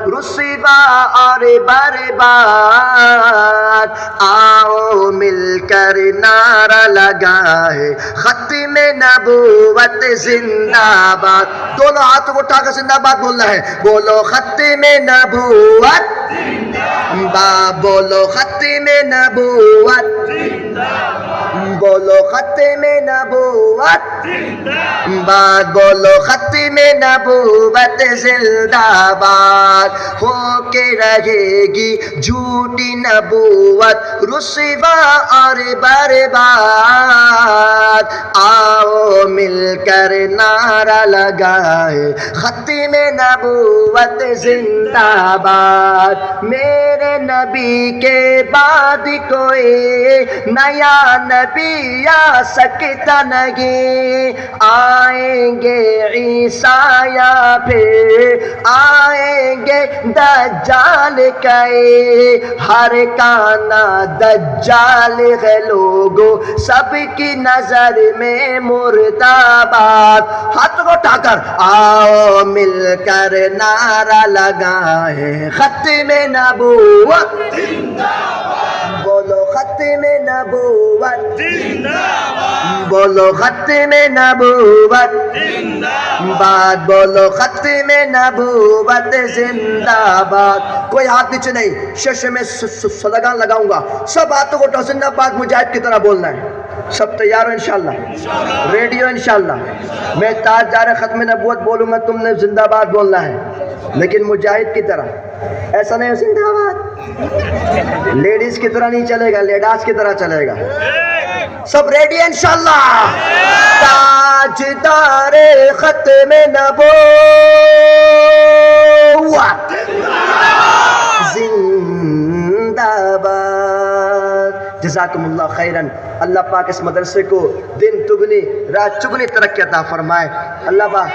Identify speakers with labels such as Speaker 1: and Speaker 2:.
Speaker 1: रुस्वा और बर्बाद। आओ मिलकर नारा लगाए खत्म नबूवत जिंदाबाद। दोनों हाथों को उठाकर जिंदाबाद बोलना है। बोलो खत्म नबूवत जिंदाबाद, बोलो खत्म नबूवत जिंदाबाद, बोलो खत्म नबूवत जिंदाबाद, बोलो खत्म नबूवत जिंदाबाद। होके रहेगी झूठी नबूवत रुस्वा और बर्बाद। आओ मिलकर नारा लगाए खत्म नबूवत जिंदाबाद। मेरे नबी के बाद कोई नया नबी आ सकता नहीं। आएंगे ईसा या फिर आएंगे दज्जाल कई, हर काना दज्जाल है लोगों सबकी नजर में मुर्दाबाद। हाथ को उठाकर आओ मिलकर नारा लगाए खत्म नबूवत जिंदाबाद, बोलो खत्म नबूवत जिंदाबाद, बोलो खत्म नबूवत जिंदाबाद, बोलो खत्म नबूवत जिंदाबाद। कोई हाथ नीचे नहीं, शेषे में सलगान लगाऊंगा। सब हाथों को उठाओ, जिंदाबाद मुजाहिद की तरह बोलना है। सब तैयार हो इंशाल्लाह? रेडी हो इंशाल्लाह? मैं ताजदार खत्म नबूवत बोलूंगा, तुमने जिंदाबाद बोलना है, लेकिन मुजाहिद की तरह। ऐसा नहीं जिंदाबाद लेडीज की तरह नहीं चलेगा, लेडास की तरह चलेगा। सब रेडी है इंशाल्लाह? ताजदार खत्म नबूवत जिंदाबाद। जज़ाकुमुल्लाह खैरन। अल्लाह पाक इस मदरसे को दिन तुगनी रात चुगनी तरक्की अता फरमाए। अल्लाह पाक